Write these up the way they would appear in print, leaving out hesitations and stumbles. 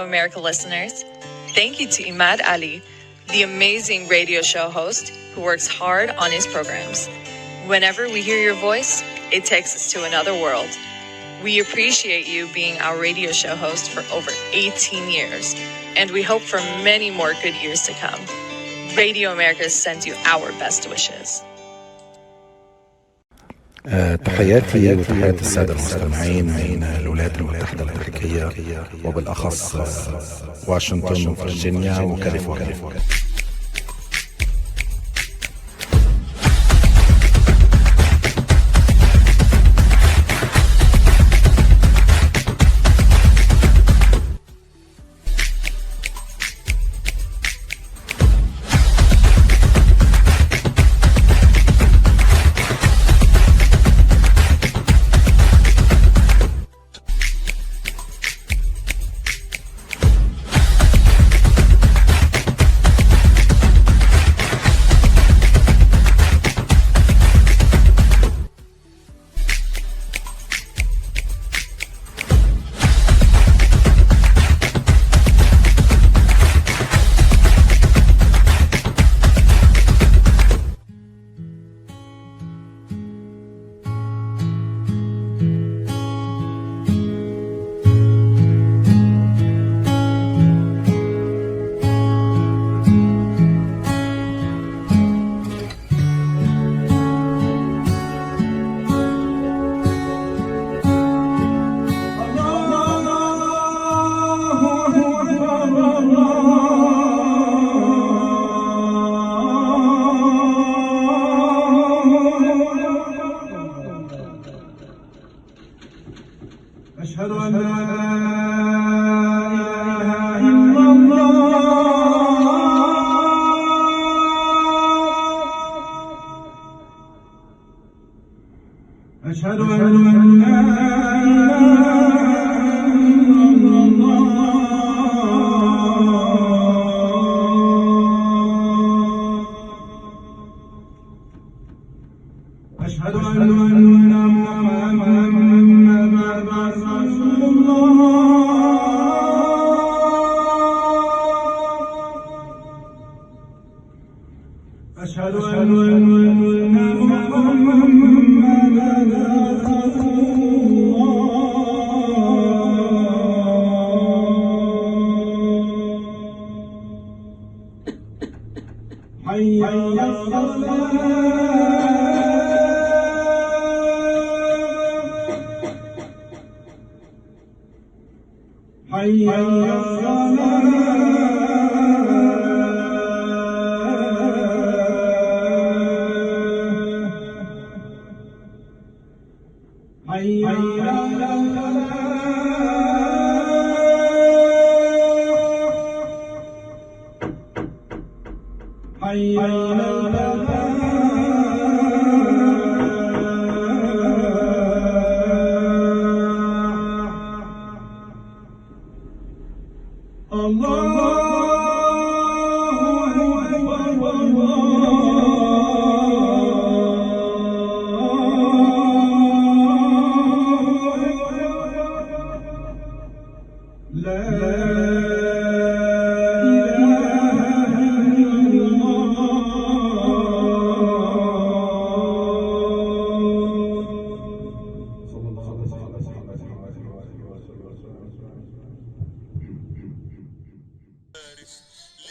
America listeners. Thank you to Imad Ali, the amazing radio show host who works hard on his programs. Whenever we hear your voice, it takes us to another world. We appreciate you being our radio show host for over 18 years, and we hope for many more good years to come. Radio America sends you our best wishes. تحياتي وتحيات السادة المستمعين من الولايات المتحدة الأمريكية وبالأخص واشنطن وفرجينيا وكاليفورنيا.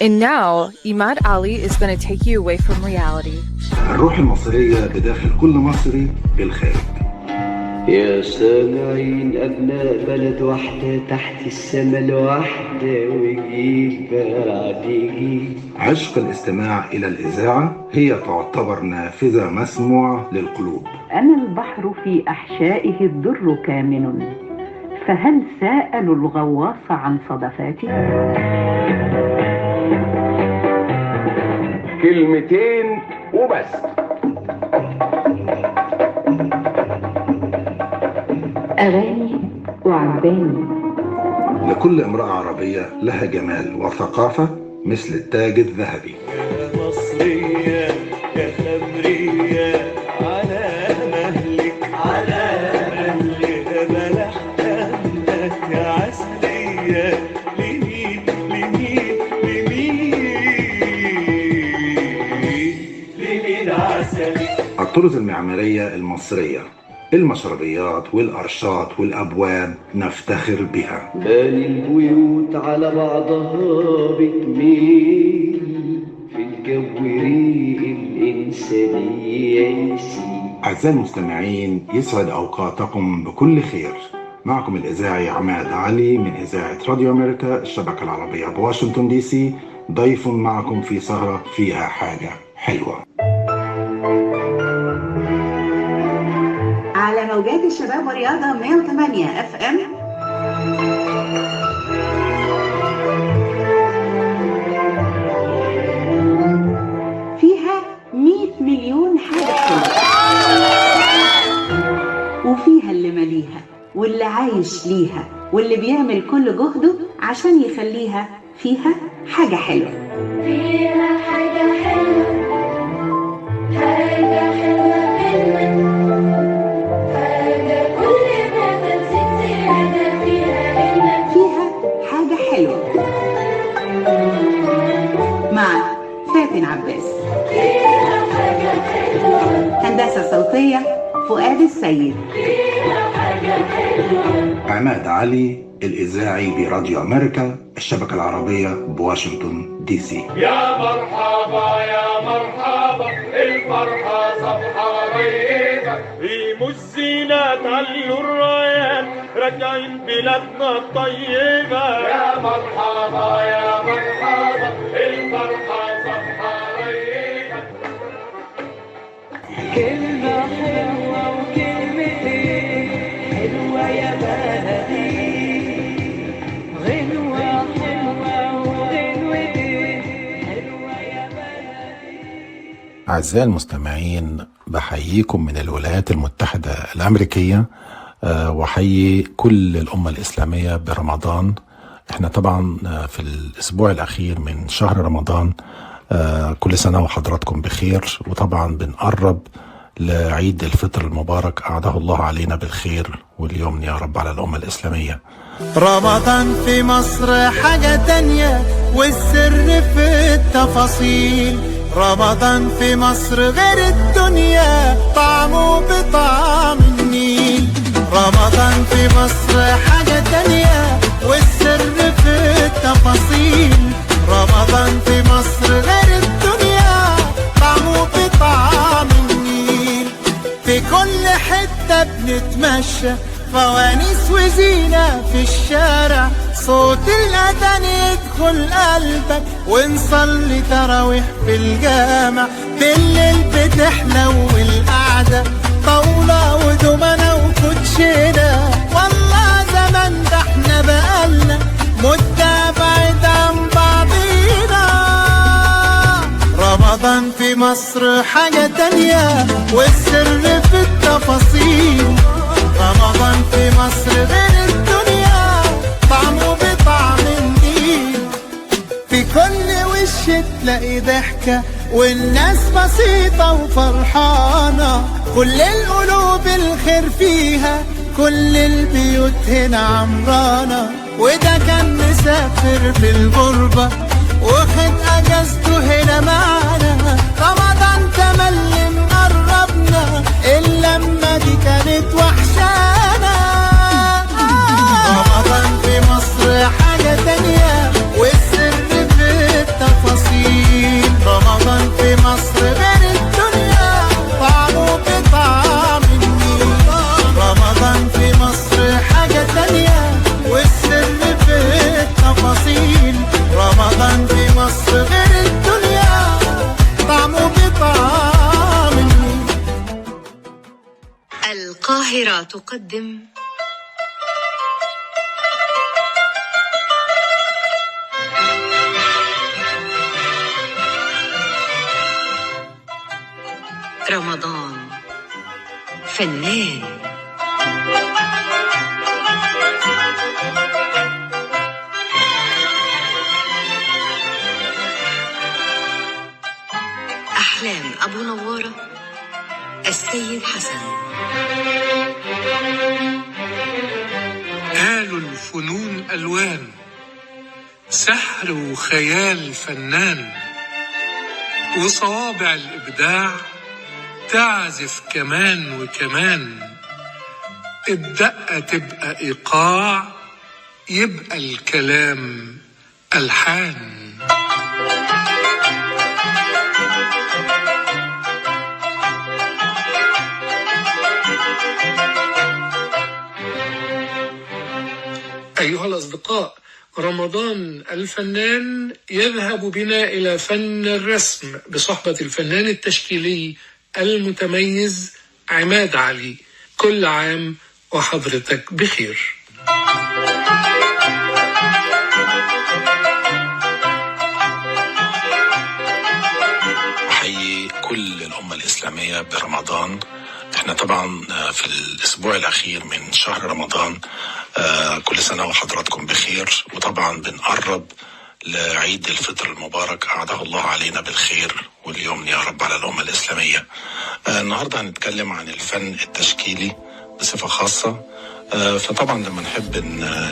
And now, Imad Ali is going to take you away from reality. الروح المصرية بداخل كل مصري بالخارج. يا سامعين أبناء بلد واحدة تحت السما الواحدة وجيل بعد جيل. عشق الاستماع إلى الإذاعة هي تعتبر نافذة مسموعة للقلوب. أنا البحر في أحشائه الدر كامن، فهل سألوا الغواص عن صدفاته؟ كلمتين وبس. أغاني وعباني. لكل امرأة عربية لها جمال وثقافة مثل التاج الذهبي. يا مصرية يا خمرية على مهلك يا بلح دمك يا عسلية ليه والطرز المعمارية المصرية، المشربيات والأرشات والأبواب نفتخر بها. باني البيوت على بعضها بتميل، في الجو ريق الإنسانية يسيل. أعزائي المستمعين، يسعد أوقاتكم بكل خير. معكم الإذاعي عماد علي من إذاعة راديو أمريكا الشبكة العربية بواشنطن دي سي، ضيف معكم في سهرة فيها حاجة حلوة على موجات الشباب والرياضة 108 FM. فيها 100 مليون حاجة حلوة، وفيها اللي مليها واللي عايش ليها واللي بيعمل كل جهده عشان يخليها فيها حاجة حلوة. فيها حاجة حلوة، حاجة حلوة حاجة حلوة مع فاتن عباس. هندسة صوتية فؤاد السيد. عماد علي الإذاعي براديو أمريكا الشبكة العربية بواشنطن دي سي. يا مرحبا يا مرحبا، الفرحة صفحة ريبة، ريموا الزينات علوا الرايات، راجعين بلادنا الطيبة. يا مرحبا يا مرحبا، الفرحة صفحة ريبة. كلمة حلوة وكلمتين حلوة يا بلدي، غنوة حلوة وغنوتين حلوة يا بلدي. أعزائي المستمعين، بحييكم من الولايات المتحدة الأمريكية، وحيي كل الأمة الإسلامية برمضان. احنا طبعا في الأسبوع الأخير من شهر رمضان، كل سنة وحضراتكم بخير، وطبعا بنقرب لعيد الفطر المبارك، أعاده الله علينا بالخير واليمن يا رب على الأمة الإسلامية. رمضان في مصر حاجة تانية، والسر في التفاصيل. رمضان في مصر غير الدنيا، طعمه بطعم النيل. رمضان في مصر حاجة تانية، والسر في التفاصيل. رمضان في مصر غير الدنيا، طعمه بطعم النيل. في كل حتة بنتمشى، فوانيس وزينة في الشارع، صوت الأذان يدخل قلبك، ونصلي تراويح في الجامع. بالليل بتحلو القعدة، طاولة ودومنة وكوتشينة. والله زمان ده احنا بقالنا مدة بعيد عن بعضينا. رمضان في مصر حاجة تانية، والسر في التفاصيل. رمضان في مصر غير الدنيا، طعمه بطعم النيل. في كل وش تلاقي ضحكة، والناس بسيطة وفرحانة. كل القلوب الخير فيها، كل البيوت هنا عمرانة. وده كان مسافر في الغربة، واخد اجازته هنا معانا. رمضان تملي مقربنا، اللمة دي كانت وحشانا. رمضان في مصر حاجة تانية، والسر في التفاصيل. رمضان في مصر غير الدنيا، طعمه بطعم النيل. رمضان في مصر حاجة تانية، والسر في التفاصيل. رمضان في مصر غير الدنيا، طعمه بطعم النيل. القاهرة تقدم رمضان فنان. أحلام أبو نوارة، السيد حسن. آل الفنون ألوان، سحر وخيال فنان، وصوابع الإبداع تعزف كمان وكمان، الدقة تبقى إيقاع، يبقى الكلام ألحان. أيها الأصدقاء، رمضان الفنان يذهب بنا إلى فن الرسم بصحبة الفنان التشكيلي المتميز عماد علي. كل عام وحضرتك بخير. أحيي كل الأمة الإسلامية برمضان. احنا طبعا في الأسبوع الأخير من شهر رمضان، كل سنة وحضراتكم بخير، وطبعا بنقرب لعيد الفطر المبارك، أعاده الله علينا بالخير واليمن يا رب على الأمة الإسلامية. النهاردة هنتكلم عن الفن التشكيلي بصفة خاصة. فطبعا لما نحب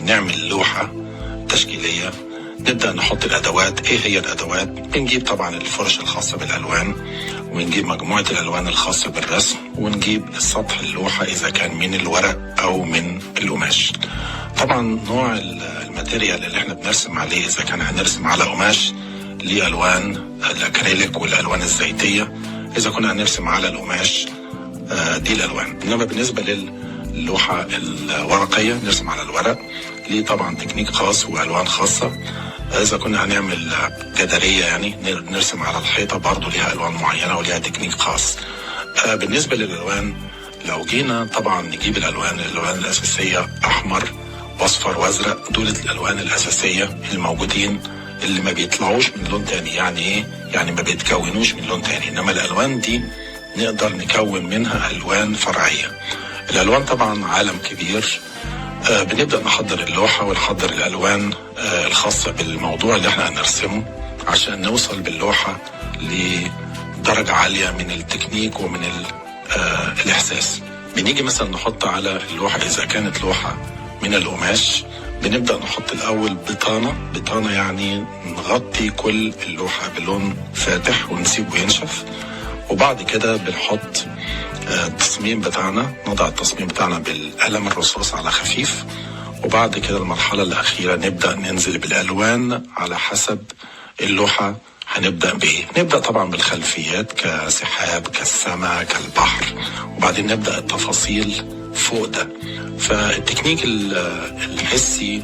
نعمل لوحة تشكيلية نبدأ نحط الأدوات. إيه هي الأدوات؟ بنجيب طبعا الفرشة الخاصة بالألوان، ونجيب مجموعة الألوان الخاصة بالرسم، ونجيب السطح اللوحة إذا كان من الورق أو من القماش. طبعا نوع الماتيريال اللي احنا بنرسم عليه، إذا كان هنرسم على قماش ليه ألوان الأكريليك والألوان الزيتية، إذا كنا هنرسم على القماش دي الألوان. إنما بالنسبة للوحة الورقية نرسم على الورق، ليه طبعا تكنيك خاص وألوان خاصة. إذا كنا هنعمل جدارية يعني نرسم على الحيطة، برضو ليها ألوان معينة وليها تكنيك خاص. بالنسبة للألوان، لو جينا طبعا نجيب الألوان الأساسية أحمر وأصفر وأزرق، دول الألوان الأساسية الموجودين اللي ما بيطلعوش من لون تاني. يعني إيه؟ يعني ما بيتكونوش من لون تاني. إنما الألوان دي نقدر نكون منها ألوان فرعية. الألوان طبعا عالم كبير. بنبدأ نحضر اللوحة ونحضر الألوان الخاصة بالموضوع اللي احنا هنرسمه عشان نوصل باللوحة لدرجة عالية من التكنيك ومن الإحساس. بنيجي مثلا نحط على اللوحة، إذا كانت لوحة من القماش، بنبدأ نحط الأول بطانة يعني نغطي كل اللوحة بلون فاتح ونسيبه ينشف، وبعد كده بنحط التصميم بتاعنا، نضع التصميم بتاعنا بالقلم الرصاص على خفيف، وبعد كده المرحلة الأخيرة نبدأ ننزل بالألوان على حسب اللوحة هنبدأ بإيه. نبدأ طبعا بالخلفيات كسحاب كالسماء كالبحر، وبعدين نبدأ التفاصيل فوق ده. فالتكنيك الحسي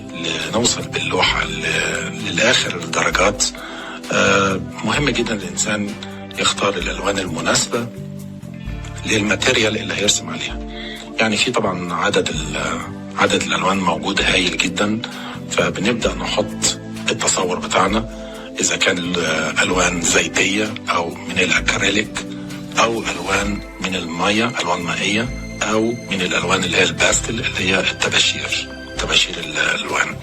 لنوصل باللوحة للآخر الدرجات مهم جدا. الإنسان يختار الألوان المناسبة للماتيريال اللي هيرسم عليها. يعني في طبعا عدد الألوان موجود هايل جدا. فبنبدأ نحط التصور بتاعنا، إذا كان ألوان زيتية أو من الأكريليك أو ألوان من المية، ألوان مائية، أو من الألوان اللي هي الباستل اللي هي تباشير الألوان.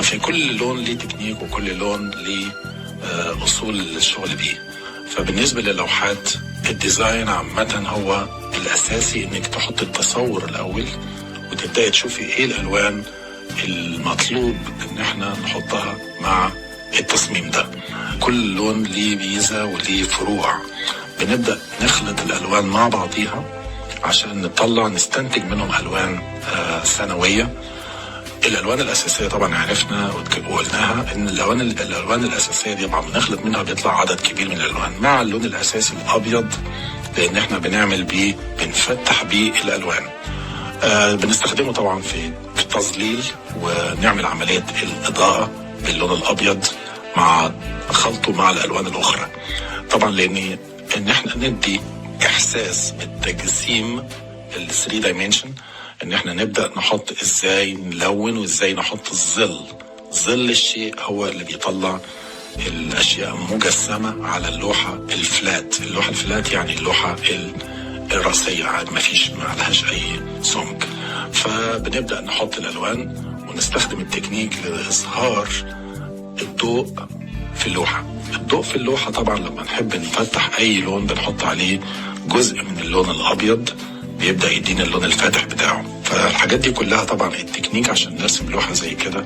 في كل لون ليه تكنيك، وكل لون ليه أصول الشغل بيه. فبالنسبة للوحات، الديزاين عامة هو الأساسي، إنك تحط التصور الأول وتبدأ تشوفي إيه الألوان المطلوب إن احنا نحطها مع التصميم ده. كل لون ليه ميزة وليه فروع. بنبدأ نخلط الألوان مع بعضيها عشان نستنتج منهم ألوان ثانوية. الألوان الأساسية طبعا عرفنا وقلناها إن الألوان الأساسية دي طبعا بنخلط منها بيطلع عدد كبير من الألوان مع اللون الأساسي الأبيض، لأن احنا بنفتح بيه الألوان. بنستخدمه طبعا في التظليل، ونعمل عملية الإضاءة باللون الأبيض مع خلطه مع الألوان الأخرى. طبعا لأن احنا ندي إحساس بالتجسيم ال 3 dimension، ان احنا نبدأ نحط ازاي نلون وازاي نحط ظل الشيء هو اللي بيطلع الاشياء مجسمة على اللوحة الفلات يعني اللوحة الرأسية عاد ما لهاش اي سمك. فبنبدأ نحط الالوان ونستخدم التكنيك لإظهار الضوء في اللوحة. الضوء في اللوحة طبعا لما نحب نفتح اي لون بنحط عليه جزء من اللون الابيض، بيبدأ يدينا اللون الفاتح بتاعه. فالحاجات دي كلها طبعا التكنيك عشان نرسم لوحة زي كده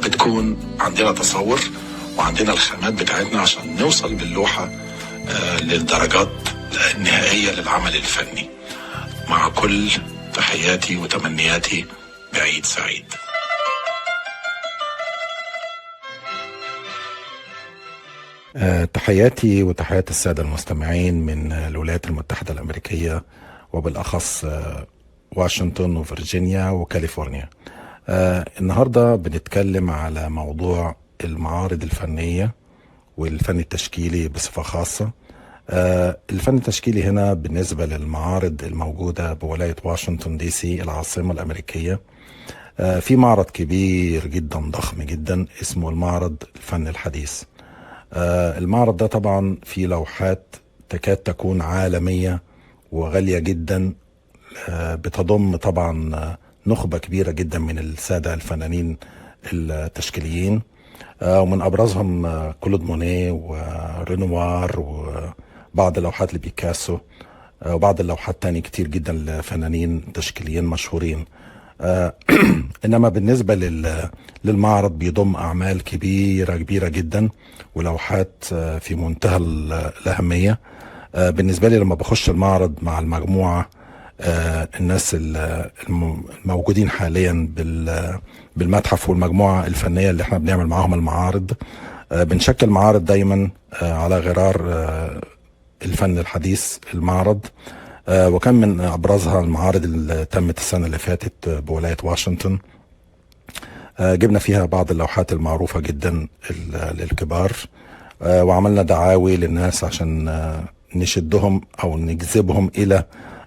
بتكون عندنا تصور وعندنا الخامات بتاعتنا عشان نوصل باللوحة للدرجات النهائية للعمل الفني. مع كل تحياتي وتمنياتي بعيد سعيد. تحياتي وتحيات السادة المستمعين من الولايات المتحدة الأمريكية، وبالأخص واشنطن وفرجينيا وكاليفورنيا. النهاردة بنتكلم على موضوع المعارض الفنية والفن التشكيلي بصفة خاصة. الفن التشكيلي هنا بالنسبة للمعارض الموجودة بولاية واشنطن دي سي العاصمة الأمريكية، في معرض كبير جدا ضخم جدا اسمه المعرض الفن الحديث. المعرض ده طبعا فيه لوحات تكاد تكون عالمية وغالية جدا، بتضم طبعا نخبة كبيرة جدا من السادة الفنانين التشكيليين، ومن أبرزهم كلود مونيه ورينوار وبعض اللوحات لبيكاسو وبعض اللوحات تاني كتير جدا لفنانين تشكيليين مشهورين. إنما بالنسبة للمعرض بيضم أعمال كبيرة جدا ولوحات في منتهى الأهمية. بالنسبة لي لما بخش المعرض مع المجموعة الناس الموجودين حاليا بالمتحف والمجموعة الفنية اللي احنا بنعمل معاهم المعارض، بنشكل معارض دايما على غرار الفن الحديث المعرض. وكان من أبرزها المعارض اللي تمت السنة اللي فاتت بولاية واشنطن، جبنا فيها بعض اللوحات المعروفة جدا للكبار، وعملنا دعاوي للناس عشان نشدهم أو نجذبهم إلى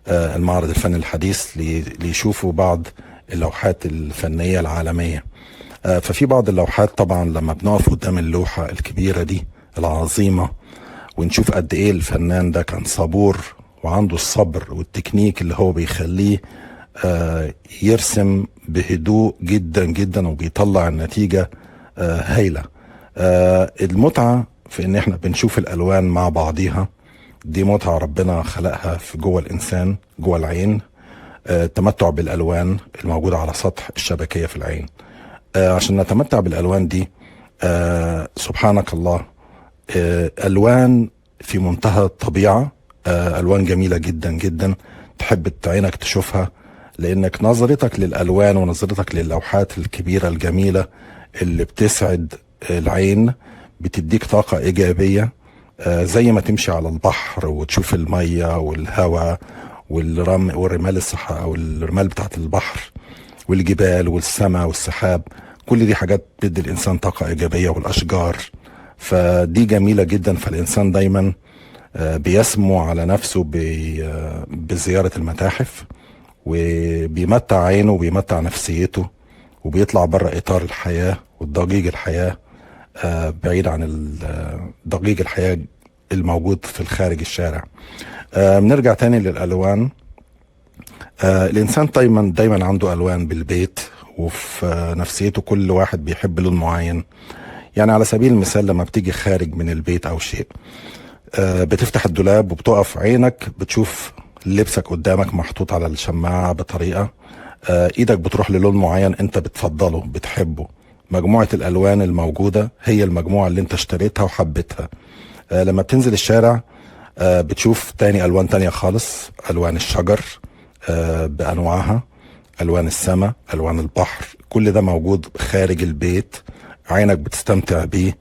المعرض الفن الحديث ليشوفوا بعض اللوحات الفنية العالمية. ففي بعض اللوحات طبعا لما بنقف قدام اللوحة الكبيرة دي العظيمة ونشوف قد ايه الفنان ده كان صبور وعنده الصبر والتكنيك اللي هو بيخليه يرسم بهدوء جدا جدا وبيطلع النتيجة هايلة. المتعة في ان احنا بنشوف الالوان مع بعضيها، دي متعة ربنا خلقها في جوه الانسان جوه العين. التمتع بالالوان الموجودة على سطح الشبكية في العين، عشان نتمتع بالالوان دي سبحانك الله، الوان في منتهى الطبيعة، الوان جميلة جدا جدا تحب عينك تشوفها، لانك نظرتك للالوان ونظرتك للوحات الكبيرة الجميلة اللي بتسعد العين بتديك طاقة ايجابية، زي ما تمشي على البحر وتشوف المية والهواء والرمال الصحراء او الرمال بتاعت البحر والجبال والسماء والسحاب، كل دي حاجات بتدي الانسان طاقة ايجابية، والاشجار، فدي جميلة جدا. فالانسان دايما بيسمو على نفسه بزيارة المتاحف، وبيمتع عينه وبيمتع نفسيته، وبيطلع بره اطار الحياة والضجيج الحياة، بعيد عن ضجيج الحياة الموجود في الخارج الشارع. بنرجع تاني للالوان. الانسان دايما عنده الوان بالبيت وفي نفسيته، كل واحد بيحب لون معين. يعني على سبيل المثال لما بتيجي خارج من البيت او شيء، بتفتح الدولاب وبتقف عينك بتشوف لبسك قدامك محطوط على الشماعة بطريقة، ايدك بتروح للون معين انت بتفضله بتحبه. مجموعة الالوان الموجودة هي المجموعة اللي انت اشتريتها وحبتها. لما بتنزل الشارع بتشوف تاني الوان تانية خالص، الوان الشجر بانواعها، الوان السماء، الوان البحر، كل ده موجود خارج البيت، عينك بتستمتع بيه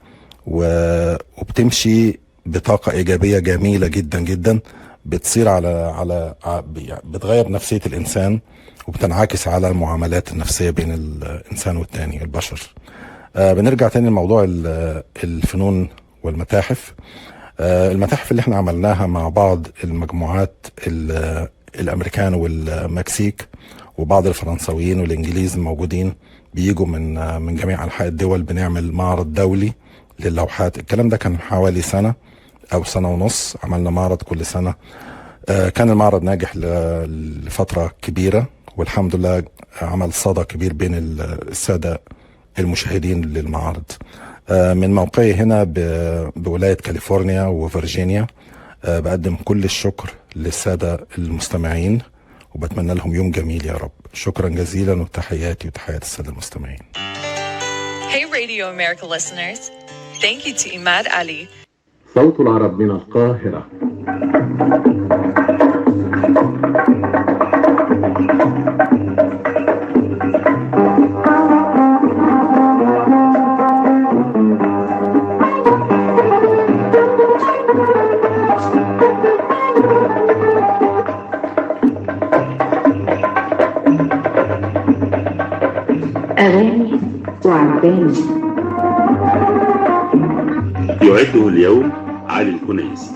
وبتمشي بطاقة ايجابية جميلة جدا جدا، بتصير على بتغير نفسية الانسان وبتنعكس على المعاملات النفسية بين الانسان والتاني البشر. بنرجع تاني لموضوع الفنون والمتاحف. المتاحف اللي احنا عملناها مع بعض المجموعات الامريكان والمكسيك وبعض الفرنساويين والانجليز الموجودين بيجوا من جميع انحاء الدول، بنعمل معرض دولي للوحات. الكلام ده كان حوالي سنة او سنة ونص، عملنا معرض كل سنة. كان المعرض ناجح لفترة كبيرة، والحمد لله عمل صدى كبير بين السادة المشاهدين للمعارض. من موقعي هنا بولاية كاليفورنيا وفرجينيا بقدم كل الشكر للسادة المستمعين، وبتمنى لهم يوم جميل يا رب. شكرا جزيلا، وتحياتي وتحيات السادة المستمعين. Hey Radio America listeners, thank you to Imad Ali. صوت العرب من القاهرة. أغاني وعجباني. يعده اليوم علي الكنيسي.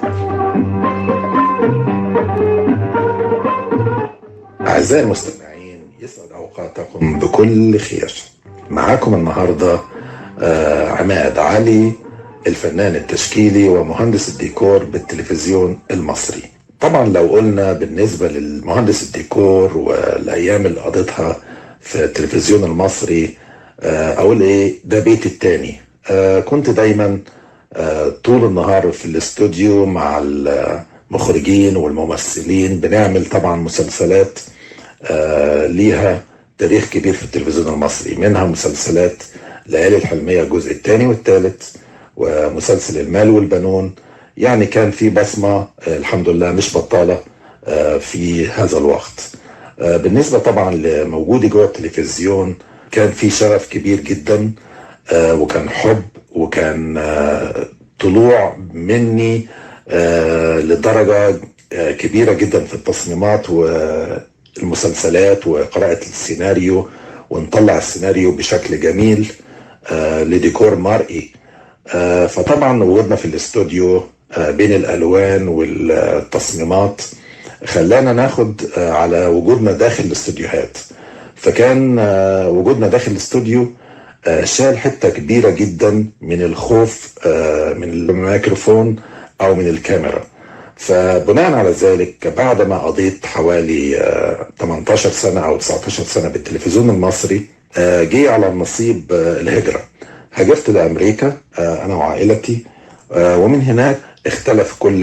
أعزائي المستمعين، يسعد أوقاتكم بكل خير. معاكم النهاردة عماد علي، الفنان التشكيلي ومهندس الديكور بالتلفزيون المصري. طبعا لو قلنا بالنسبة للمهندس الديكور والأيام اللي قضيتها في التلفزيون المصري، أقول إيه، ده بيتي التاني. كنت دايما طول النهار في الاستوديو مع المخرجين والممثلين، بنعمل طبعا مسلسلات ليها تاريخ كبير في التلفزيون المصري، منها مسلسلات ليالي الحلمية الجزء الثاني والثالث، ومسلسل المال والبنون. يعني كان في بصمة الحمد لله مش بطالة في هذا الوقت. بالنسبة طبعا لموجودي جوه التلفزيون، كان في شرف كبير جدا، وكان حب، وكان طلوع مني لدرجة كبيرة جدا في التصميمات والمسلسلات وقراءة السيناريو، ونطلع السيناريو بشكل جميل لديكور مرئي. فطبعا وجودنا في الاستوديو بين الألوان والتصميمات خلانا ناخد على وجودنا داخل الاستوديوهات. فكان وجودنا داخل الاستوديو شال حتة كبيرة جدا من الخوف من الميكروفون أو من الكاميرا. فبناء على ذلك، بعد ما قضيت حوالي 18 سنة أو 19 سنة بالتلفزيون المصري، جي على النصيب الهجرة. هاجرت لأمريكا أنا وعائلتي، ومن هناك اختلف كل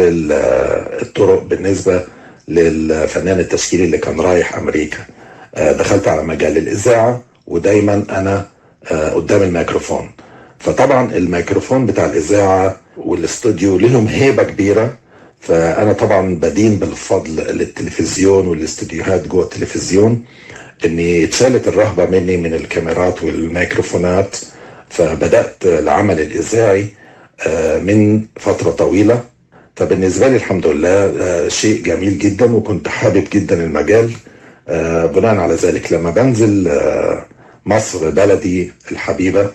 الطرق بالنسبة للفنان التشكيلي اللي كان رايح أمريكا. دخلت على مجال الإذاعة، ودايما أنا قدام الميكروفون. فطبعا الميكروفون بتاع الإذاعة والاستوديو لهم هيبة كبيرة. فأنا طبعا بدين بالفضل للتلفزيون والاستوديوهات جوه التلفزيون إني اتشالت الرهبة مني من الكاميرات والميكروفونات. فبدأت العمل الإذاعي من فترة طويلة. فبالنسبة لي الحمد لله شيء جميل جدا، وكنت حابب جدا المجال. بناء على ذلك لما بنزل مصر بلدي الحبيبة،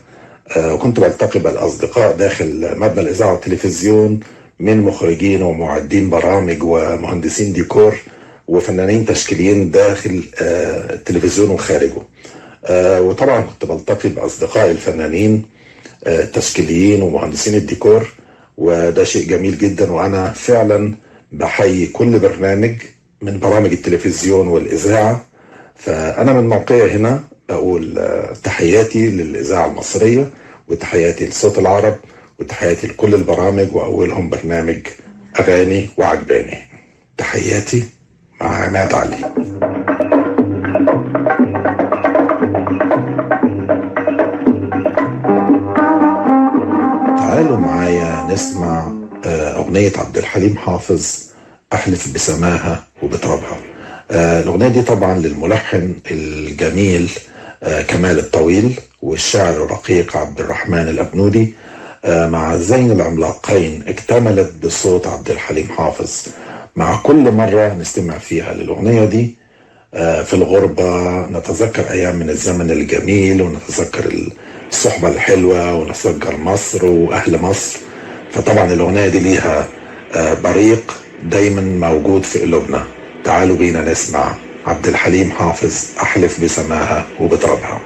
وكنت بلتقي بالأصدقاء داخل مبنى الإذاعة والتلفزيون، من مخرجين ومعدين برامج ومهندسين ديكور وفنانين تشكيليين داخل التلفزيون وخارجه. وطبعا كنت بلتقي بأصدقائي الفنانين التشكيليين ومهندسين الديكور، وده شيء جميل جدا. وأنا فعلا بحيي كل برنامج من برامج التلفزيون والإذاعة. فأنا من موقعي هنا أقول تحياتي للإذاعة المصرية، وتحياتي لصوت العرب، وتحياتي لكل البرامج، وأولهم برنامج أغاني وعجباني. تحياتي، مع عماد علي. تعالوا معايا نسمع أغنية عبد الحليم حافظ، أحلف بسماها وبترابها. الأغنية دي طبعا للملحن الجميل كمال الطويل، والشاعر الرقيق عبد الرحمن الأبنودي، مع زين العملاقين اكتملت بصوت عبد الحليم حافظ. مع كل مرة نستمع فيها للأغنية دي في الغربة نتذكر أيام من الزمن الجميل، ونتذكر الصحبة الحلوة، ونتذكر مصر وأهل مصر. فطبعا الأغنية دي ليها بريق دايما موجود في قلوبنا. تعالوا بينا نسمع عبد الحليم حافظ، أحلف بسماها وبترابها.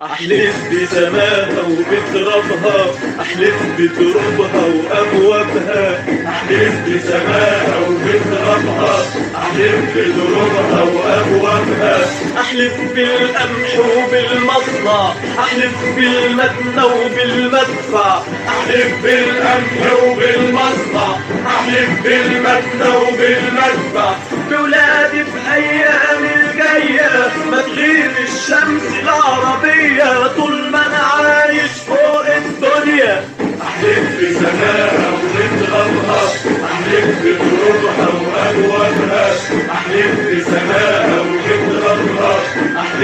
أحلف بسماها وبترابها، أحلف بترابها وأبوابها، أحلف بسماها وبترابها، أحلف بترابها وأبوابها، أحلف بالقمح وبالمصنع، أحلف بالمدنى وبالمدفع، أحلف بالقمح وبالمصنع، أحلف بالمدنى وبالمدفع، بولادي بأيام الجاية ما تغيب الشمس العربية، طول ما أنا عايش فوق الدنيا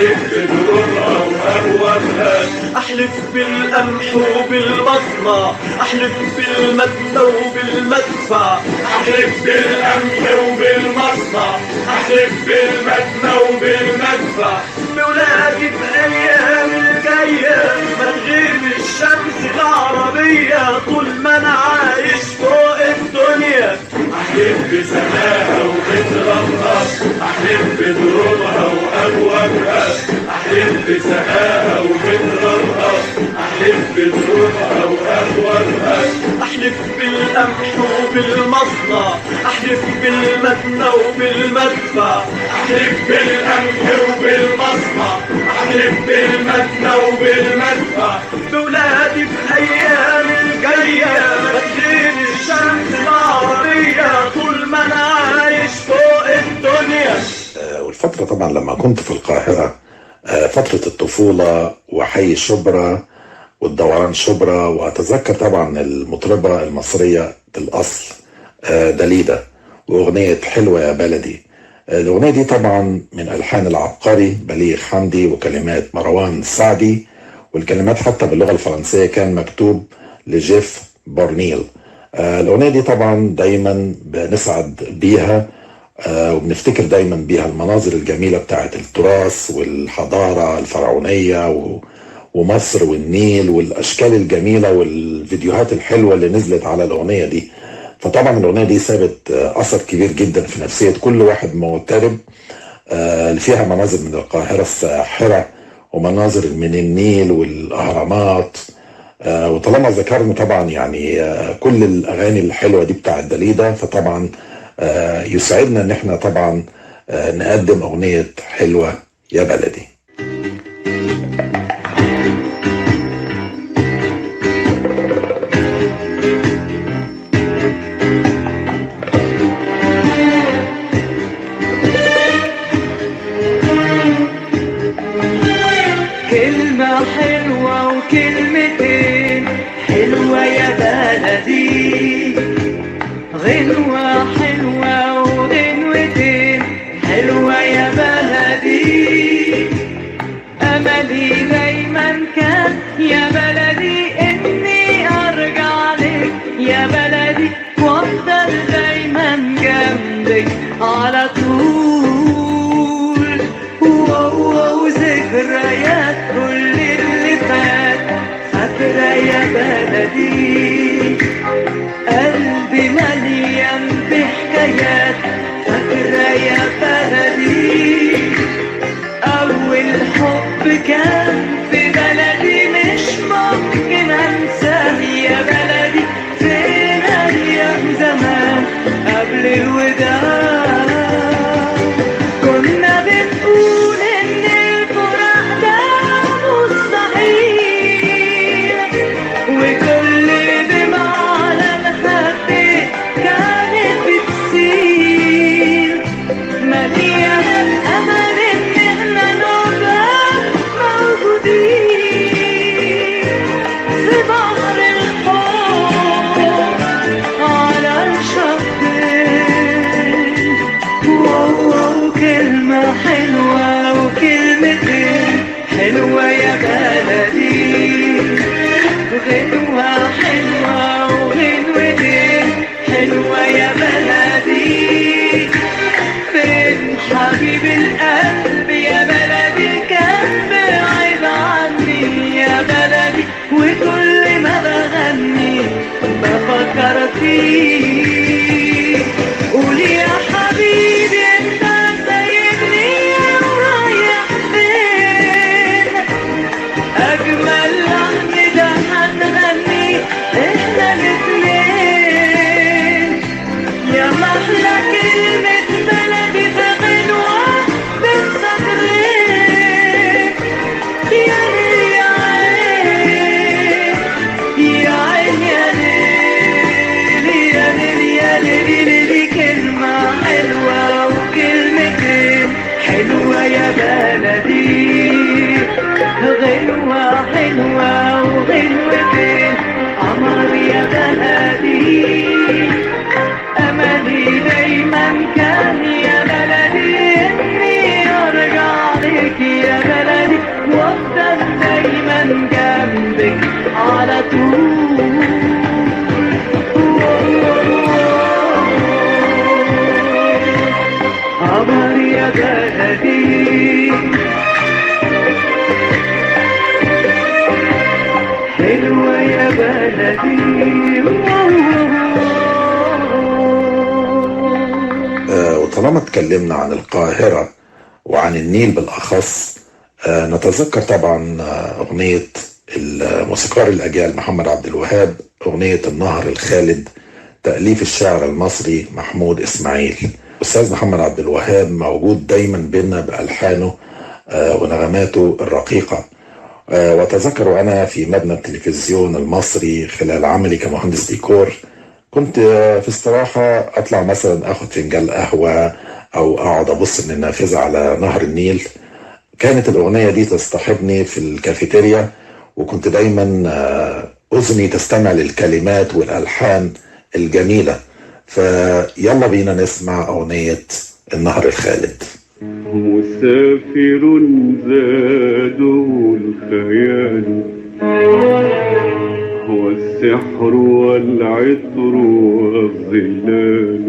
أحلف بدروبها وأبوابها، أحلف بالقمح وبالبصمة، أحلف بالمدنى وبالمدفع، أحلف بالقمح وبالمصنع، أحلف بالمدنى وبالمدفع، بولادي بأيام الجاية ما تغيب الشمس العربية طول ما أنا عايش فوق الدنيا. أحلف بسماها وبترابها، أحلف بدروبها وأبوابها، أحلف بسماها وبترابها، أحلف بدروبها وأبوابها، أحلف بالقمح وبالمصنع، أحلف بالمدنى وبالمدفع، أحلف بالقمح وبالمصنع، أحلف بالمدنى وبالمدفع، بولادي بأيام الجاية ما تغيب الشمس العربية طول ما أنا عايش فوق الدنيا. والفترة طبعا لما كنت في القاهرة، فترة الطفولة وحي شبرا والدوران شبرا، وأتذكر طبعا المطربة المصرية الأصل داليدا وأغنية حلوة يا بلدي. الأغنية دي طبعا من ألحان العبقري بليغ حمدي وكلمات مروان السعدي، والكلمات حتى باللغة الفرنسية كان مكتوب لجيف بورنيل. الأغنية دي طبعا دايما بنسعد بيها وبنفتكر دايما بيها المناظر الجميلة بتاعت التراث والحضارة الفرعونية ومصر والنيل والأشكال الجميلة والفيديوهات الحلوة اللي نزلت على الأغنية دي. فطبعا الأغنية دي سابت أثر كبير جدا في نفسية كل واحد مغترب، اللي فيها مناظر من القاهرة الساحرة ومناظر من النيل والأهرامات. وطالما ذكرنا طبعا يعني كل الأغاني الحلوة دي بتاعت داليدا، فطبعا يسعدنا ان احنا طبعا نقدم اغنية حلوة يا بلدي. كلمة حلوة وكلمتين حلوة يا بلدي، غنوة حلوة وغنوتين حلوة يا بلدي، أملي دايما كان يا بلدي إني أرجع لك يا بلدي وأفضل دايما جنبك على طول. وذكريات كل اللي فات فاكرة يا بلدي، قلبي مليان بحكايات فاكرة يا بلدي، أول حب كان في بلدي مش ممكن أنساه يا بلدي، فين أيام زمان قبل الوداع كنا بنقول إن الفراق ده مستحيل، وكل دمعة كانت بتسيل مليانة الأمل إن إحنا نبقى موجودين في بحر الحب على الشطين. وكلمة حلوة وكلمتين حلوة يا بلدي، غنوة حلوة وغنوتين حلوة يا بلدي، فين حبيب القلب يا بلدي كان بعيد عني يا بلدي، وكل ما بغني بفكر فيك. قولي يا حبيبي انت سايبني ورايح فين، اجمل لحن ده هنغني احنا الاتنين، يا محلى كلمة بلدي في غنوة بالصدرين. يا ليل يا عين يا عين يا ليل يا ليل يا ليل، كلمة حلوة وكلمتين حلوة يا بلدي، غنوة حلوة وغنوتين قمر يا بلدي، أملي دايما كان يا بلدي إني أرجع لك يا بلدي. دايما جنبك على طول. قمر يا بلدي حلوة يا بلدي. وطالما اتكلمنا عن القاهرة وعن النيل بالأخص، نتذكر طبعا أغنية الموسيقار الأجيال محمد عبد الوهاب، أغنية النهر الخالد، تأليف الشاعر المصري محمود إسماعيل. أستاذ محمد عبد الوهاب موجود دايما بينا بألحانه ونغماته الرقيقة. وتذكر أنا في مبنى التلفزيون المصري خلال عملي كمهندس ديكور، كنت في استراحة أطلع مثلا أخذ فنجان قهوة أو أقعد أبص من النافذة على نهر النيل. كانت الأغنية دي تصطحبني في الكافيتيريا، وكنت دايما أذني تستمع للكلمات والألحان الجميلة. فيلا بينا نسمع أغنية النهر الخالد. مسافر زاده الخيال والسحر والعطر والظلال،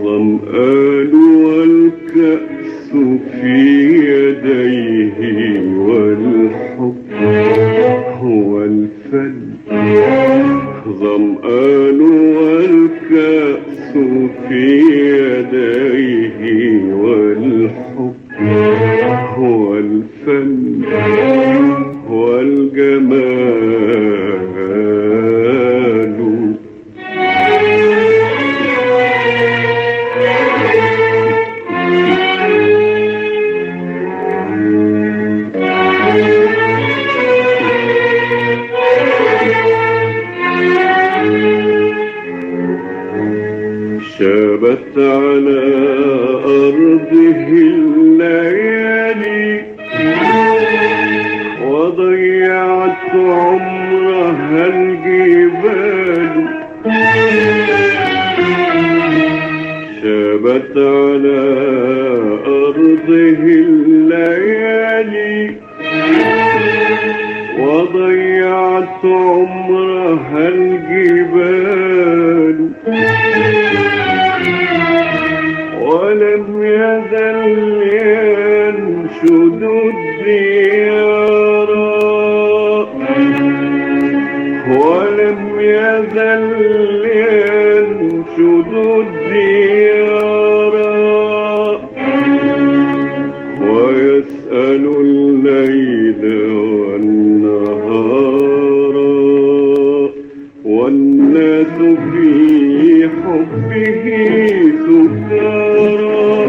ظمآن والكأس في يديه والحب هو الفن، ظمآن والكأس في يديه والحب هو الفن والجمال. شابت على أرضه الليالي وضيعت عمرها الجبال، شابت على أرضه الليالي وضيعت عمرها الجبال، ولم يزل ينشد الديار، ولم يزل ينشد الديار، ويسأل الليل والنهار، والناس في حبه سكارى،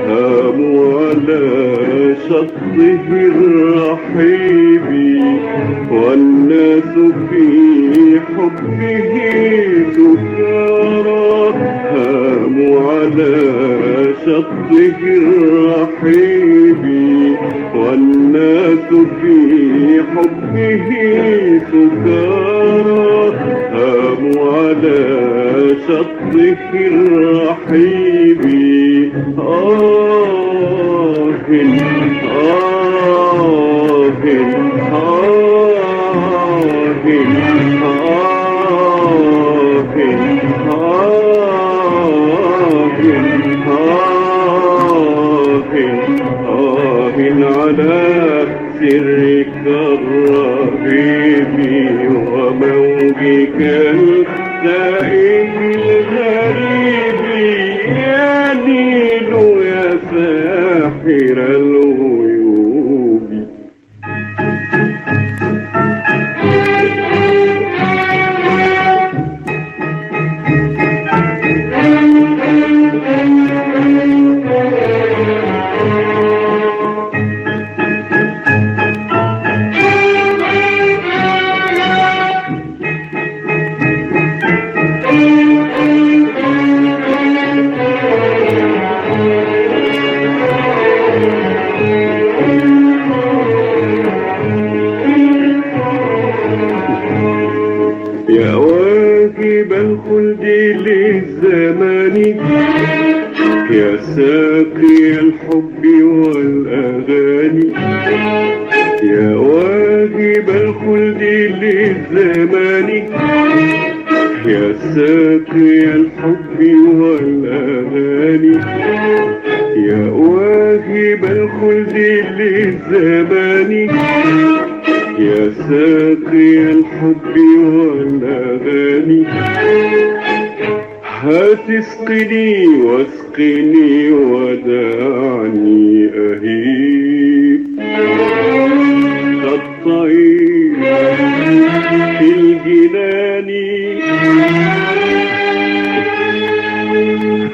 هاموا على شطه الرحيب، والناس في حبه سكارى، هاموا على شطه الرحيب، والناس في حبه سكارى، هاموا على شطه الرحيب. على سرك الرهيب وموجك السائل الغريب، يا نيل يا ساحر الغيوب. يا واجب الخلد للزمان يا ساقي الحب والأغاني يا واجب الخلد للزمان يا ساقي الحب والأغاني هتسقني واسقني ودعني أهيب كالطير في الجنان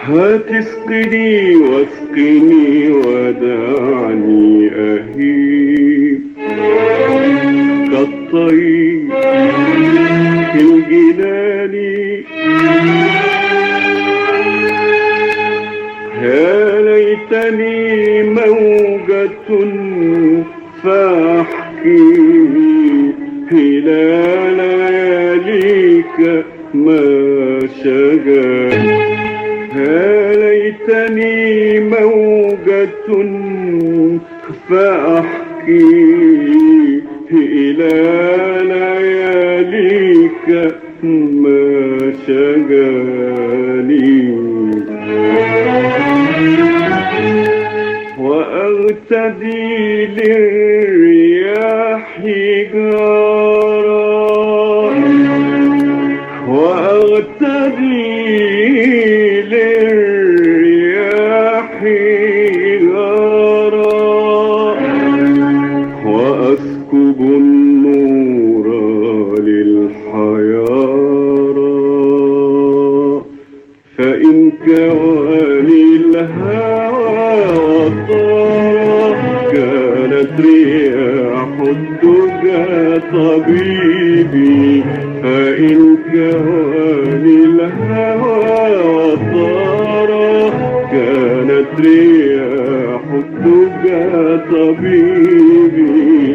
هتسقني واسقني ودعني أهيب كالطير في الجنان يا ليتني موجة فاحكي إلى لياليك ما شغال يا ليتني موجة فاحكي إلى لياليك ما شغالي وأغتدي للرياح جارا وأغتدي للرياح جارا وأسكب النور للحيارى فإن كواني الهوى وطارا كانت رياح الدجى طبيبي فإن كواني الهوى وطارا كانت رياح الدجى طبيبي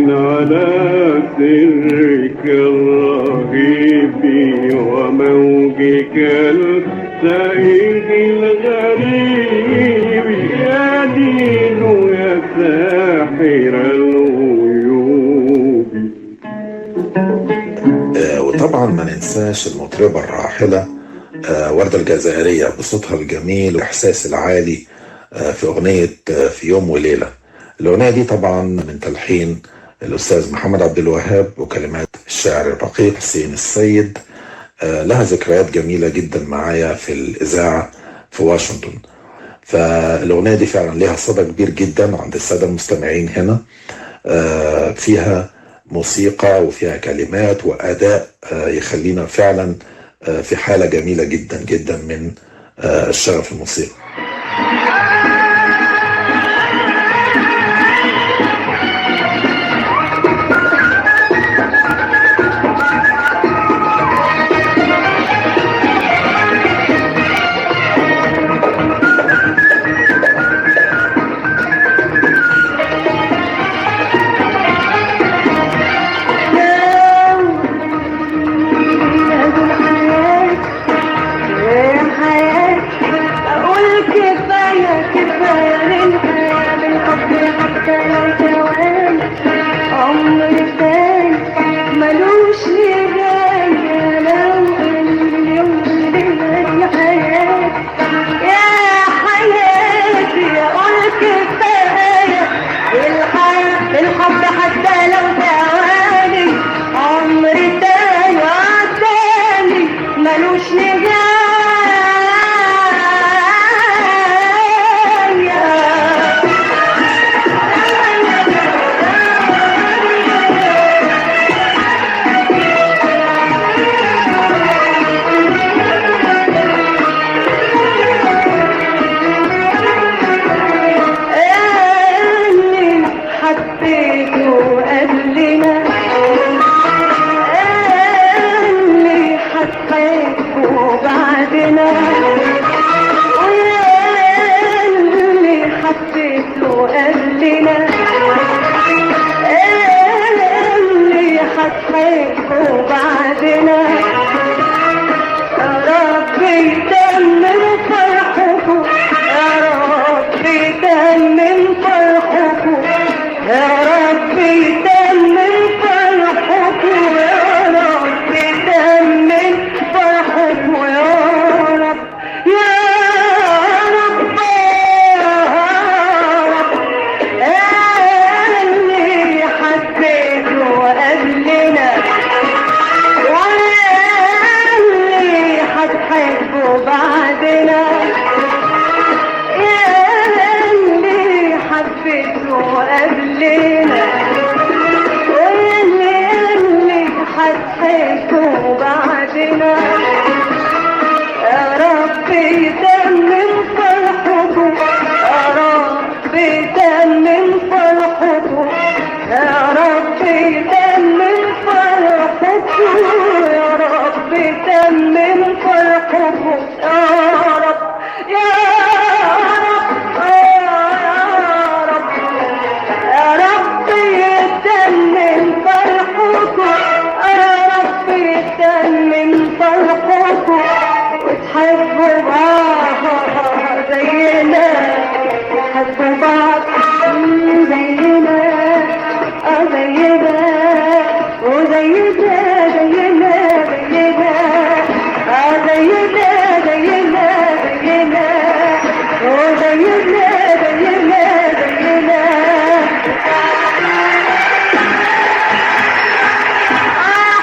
على سرك الرهيب وموجك السائغ الغريب يا دين يا ساحر الغيوب. وطبعا ما ننساش المطربة الراحلة وردة الجزائرية بصوتها الجميل والإحساس العالي في أغنية في يوم وليلة. الأغنية دي طبعا من تلحين الأستاذ محمد عبد الوهاب وكلمات الشاعر الرقيق حسين السيد. لها ذكريات جميلة جدا معايا في الإذاعة في واشنطن. فالأغنية دي فعلا لها صدى كبير جدا عند السادة المستمعين هنا. فيها موسيقى وفيها كلمات وأداء يخلينا فعلا في حالة جميلة جدا جدا من الشغف الموسيقى. اللي حتحبه وهتحبوا بعدنا يا رب يتمم فرحكم يا رب يتمم فرحكم يا رب يتمم فرحكم يا رب يتمم فرحكم يا رب يا رب يا رب يتمم فرحكم يا رب يتمم فرحكم وتحبوا بعض زينا تحبوا بعض زينا زينا وزينا زينا زينا زينا زينا زينا وزينا زينا زينا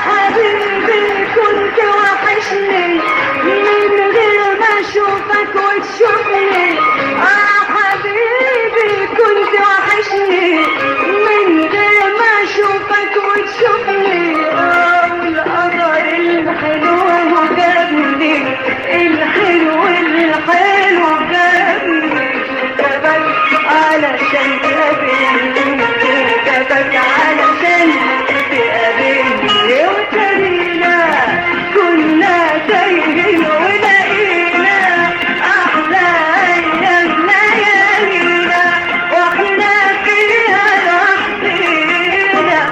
حبيبي كنت وحشني من غير ما اشوفك وتشوفني حبيبي كنت وحشني من غير ما اشوفك وتشوفني والقدر الحلو جابني الحلو الحلو جابني جابك علشان تقابلني جابك علشان تقابلني وترينا كنا تايهين ولقينا احلى ايام ليالينا واحنا فيها لوحدينا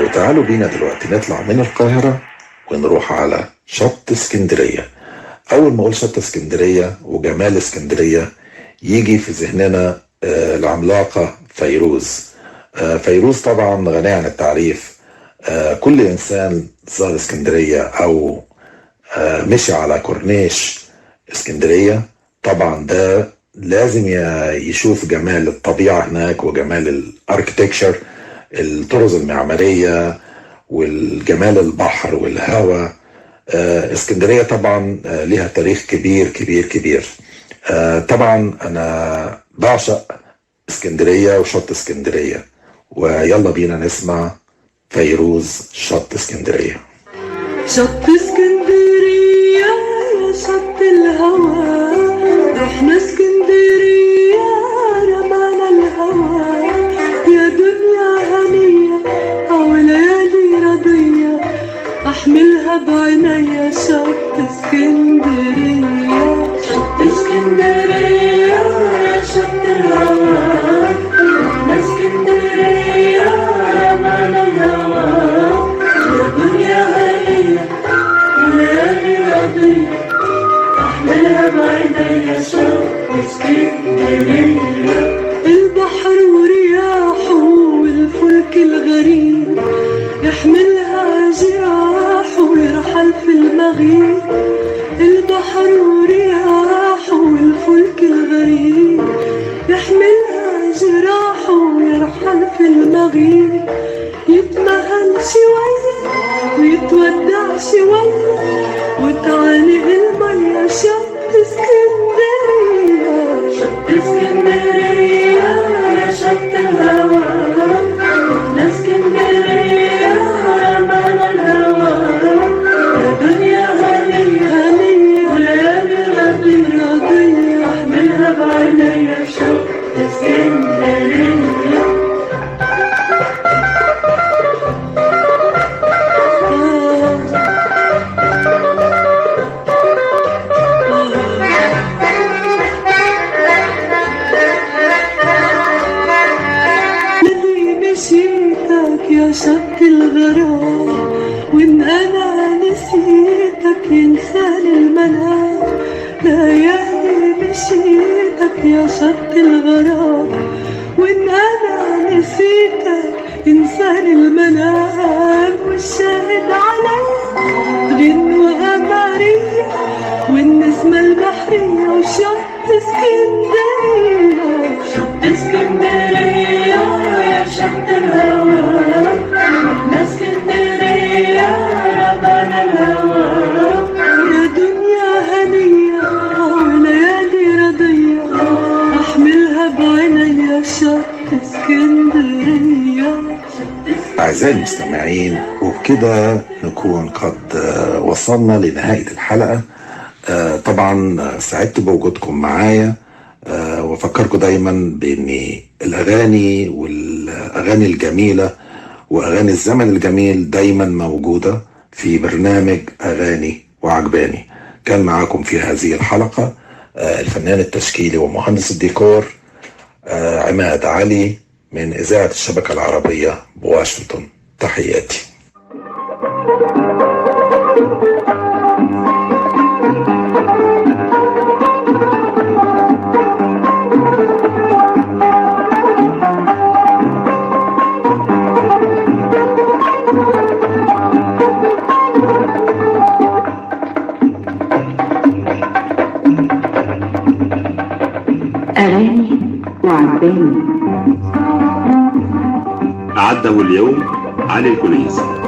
وتعالوا بينا دلوقتي نطلع من القاهرة ونروح على شط اسكندرية. أول ما أقول شط اسكندرية وجمال اسكندرية يجي في ذهننا العملاقة فيروز. فيروز طبعا غنية عن التعريف. كل إنسان زار اسكندرية أو مشي على كورنيش اسكندرية طبعا ده لازم يشوف جمال الطبيعة هناك وجمال الاركتكشر، الطرز المعمارية والجمال البحر والهواء. اسكندرية طبعا لها تاريخ كبير كبير كبير. طبعا أنا بعشق اسكندرية وشط اسكندرية، ويلا بينا نسمع فيروز شط اسكندرية. شط اسكندرية يا شط الهوى رحنا اسكندرية رمانا الهوى يا دنيا هنية أو ليالي رضية أحملها بعينيا شط اسكندرية شط اسكندرية يا شط الهوى رحنا اسكندرية رمانا الهوى يا دنيا هنية وليالي رضية أحملها بعينيا شط اسكندرية. البحر ورياحه والفلك الغريب يحملها جراحه ويرحل في المغيب. البحر ورياحه والفلك الغريب يحملها جراحه ويرحل في المغيب. يتمهل شوية ويتودع شوية وتعالي المية شط اسكندرية شط اسكندرية يا شط الهوى رحنا اسكندرية رمانا الهوى يا دنيا هنية هنية وليالي رضية رضية احملها بعينيا شط اسكندرية. يا شط الغرام وإن أنا نسيتك ينساني المنام. ليالي مشيتك يا شط الغرام وإن أنا نسيتك ينساني المنام. والشاهد عليا غنوة قمرية والنسمة البحرية وشط اسكندرية شط اسكندرية يا شط الهوى رحنا اسكندرية ربنا الهوى يا دنيا هنية وليالي رضية احملها بعينيا شط اسكندرية. أعزائي المستمعين، وبكده نكون قد وصلنا لنهاية الحلقة. طبعا سعدت بوجودكم معايا، وفكركم دايما بأن الأغاني والأغاني الجميلة وأغاني الزمن الجميل دايما موجودة في برنامج أغاني وعجباني. كان معاكم في هذه الحلقة الفنان التشكيلي ومهندس الديكور عماد علي من إذاعة الشبكة العربية بواشنطن. تحياتي. أغاني وعجباني. أعده اليوم علي الكنيسي.